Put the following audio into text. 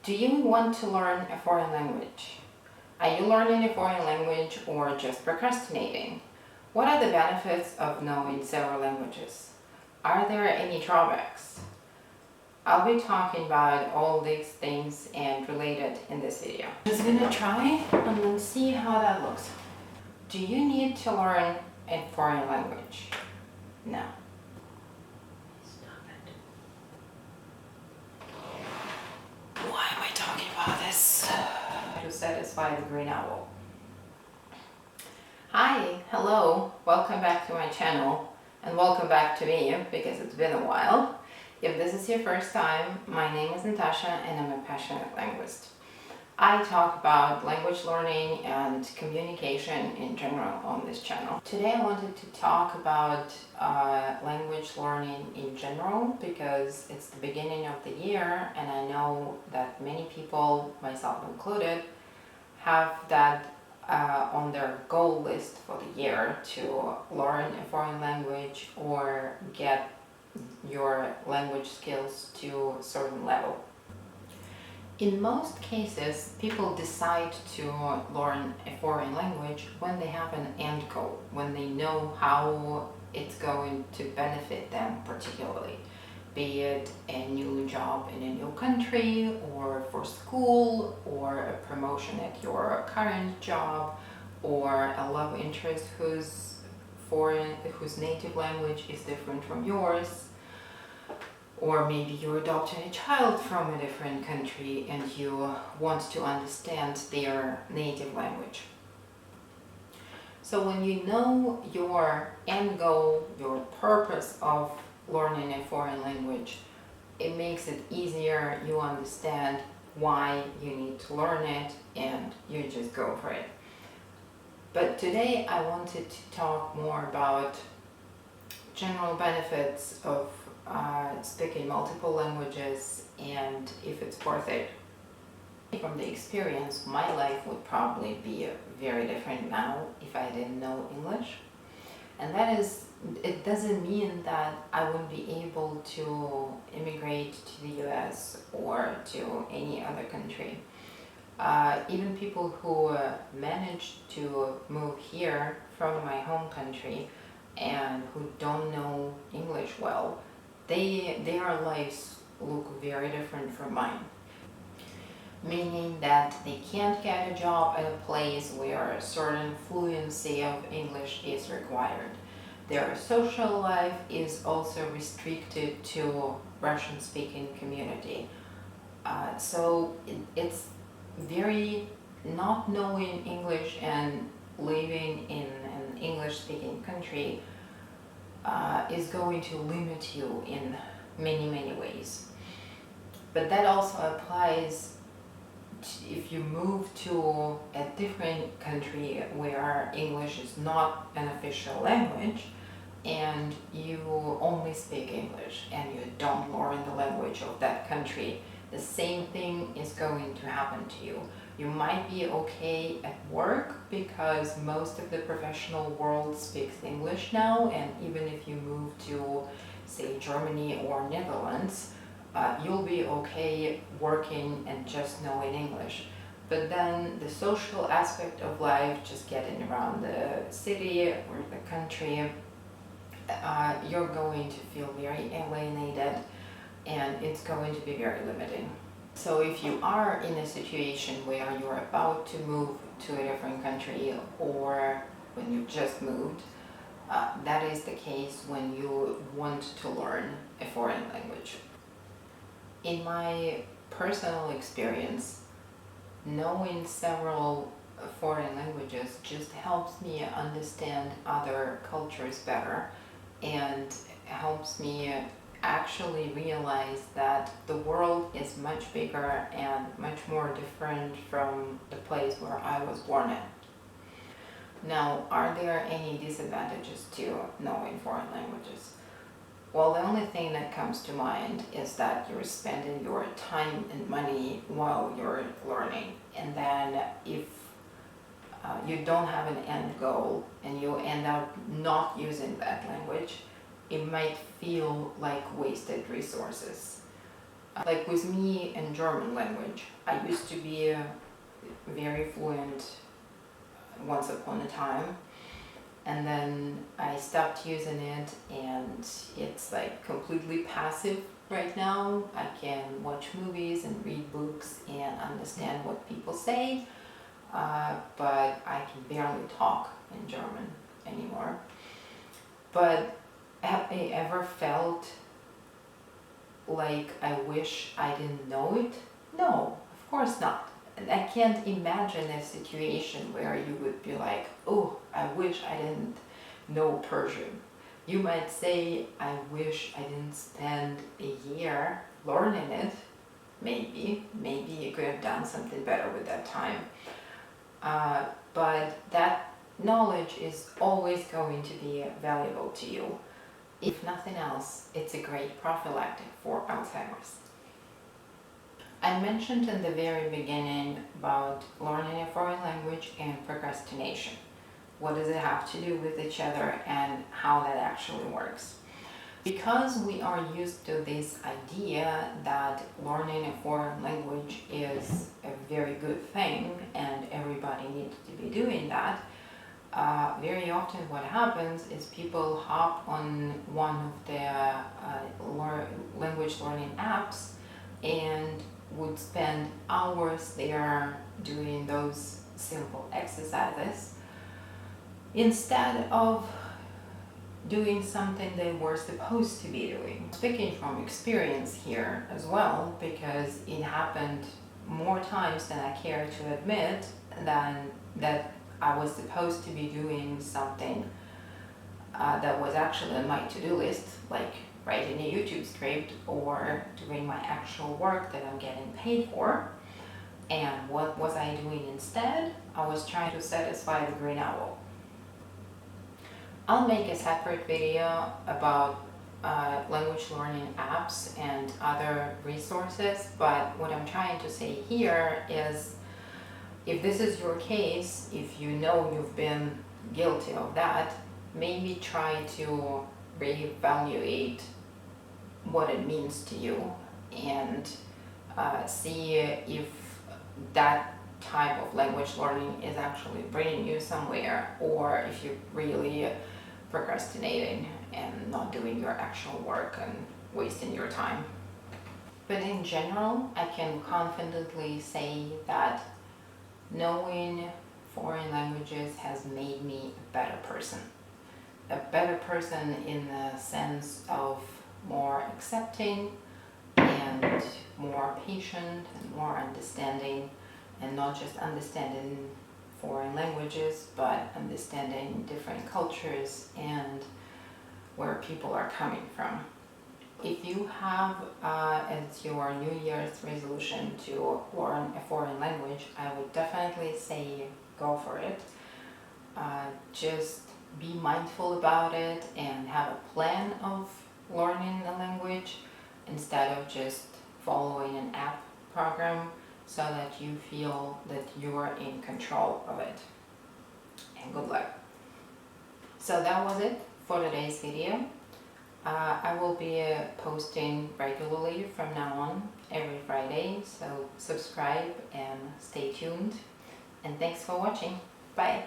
Do you want to learn a foreign language? Are you learning a foreign language or just procrastinating? What are the benefits of knowing several languages? Are there any drawbacks? I'll be talking about all these things and related in this video. Just gonna try and then see how that looks. Do you need to learn a foreign language? No. Stop it. Why am I talking about this? To satisfy the green owl. Hi, hello, welcome back to my channel, and welcome back to me because it's been a while. If this is your first time, my name is Natasha and I'm a passionate linguist. I talk about language learning and communication in general on this channel. Today I wanted to talk about language learning in general because it's the beginning of the year and I know that many people, myself included, have that on their goal list for the year to learn a foreign language or get your language skills to a certain level. In most cases, people decide to learn a foreign language when they have an end goal, when they know how it's going to benefit them particularly, be it a new job in a new country or for school or a promotion at your current job or a love interest whose native language is different from yours, or maybe you're adopting a child from a different country and you want to understand their native language. So when you know your end goal, your purpose of learning a foreign language, it makes it easier. You understand why you need to learn it and you just go for it. But today I wanted to talk more about general benefits of speaking multiple languages and if it's worth it. From the experience, my life would probably be very different now if I didn't know English. And that is, it doesn't mean that I wouldn't be able to immigrate to the US or to any other country. Even people who managed to move here from my home country and who don't know English well, their lives look very different from mine. Meaning that they can't get a job in a place where a certain fluency of English is required. Their social life is also restricted to Russian-speaking community. So it's very, not knowing English and living in an English-speaking country is going to limit you in many ways. But that also applies if you move to a different country where English is not an official language and you only speak English and you don't learn the language of that country. The same thing is going to happen to you. You might be okay at work because most of the professional world speaks English now, and even if you move to, say, Germany or Netherlands, you'll be okay working and just knowing English. But then the social aspect of life, just getting around the city or the country, you're going to feel very alienated and it's going to be very limiting. So if you are in a situation where you're about to move to a different country or when you just moved, that is the case when you want to learn a foreign language. In my personal experience, knowing several foreign languages just helps me understand other cultures better and helps me actually realize that the world is much bigger and much more different from the place where I was born in. Now, are there any disadvantages to knowing foreign languages? Well, the only thing that comes to mind is that you're spending your time and money while you're learning. And then if you don't have an end goal and you end up not using that language, it might feel like wasted resources. Like with me in German language, I used to be very fluent once upon a time, and then I stopped using it, and it's like completely passive right now. I can watch movies and read books and understand what people say, but I can barely talk in German anymore. But have I ever felt like I wish I didn't know it? No, of course not. And I can't imagine a situation where you would be like, oh, I wish I didn't know Persian. You might say, I wish I didn't spend a year learning it. Maybe you could have done something better with that time. But that knowledge is always going to be valuable to you. If nothing else, it's a great prophylactic for Alzheimer's. I mentioned in the very beginning about learning a foreign language and procrastination. What does it have to do with each other and how that actually works? Because we are used to this idea that learning a foreign language is a very good thing and everybody needs to be doing that, very often what happens is people hop on one of the language learning apps and would spend hours there doing those simple exercises instead of doing something they were supposed to be doing. Speaking from experience here as well, because it happened more times than I care to admit, than that I was supposed to be doing something that was actually on my to-do list, like writing a YouTube script or doing my actual work that I'm getting paid for. And what was I doing instead? I was trying to satisfy the green owl. I'll make a separate video about language learning apps and other resources, but what I'm trying to say here is, if this is your case, if you know you've been guilty of that, maybe try to reevaluate what it means to you and see if that type of language learning is actually bringing you somewhere, or if you're really procrastinating and not doing your actual work and wasting your time. But in general, I can confidently say that knowing foreign languages has made me a better person. A better person in the sense of more accepting and more patient and more understanding, and not just understanding foreign languages, but understanding different cultures and where people are coming from. If you have as your New Year's resolution to learn a foreign language, I would definitely say go for it. Just be mindful about it and have a plan of learning the language instead of just following an app program, so that you feel that you are in control of it. And good luck. So that was it for today's video. I will be posting regularly from now on, every Friday, so subscribe and stay tuned. And thanks for watching. Bye.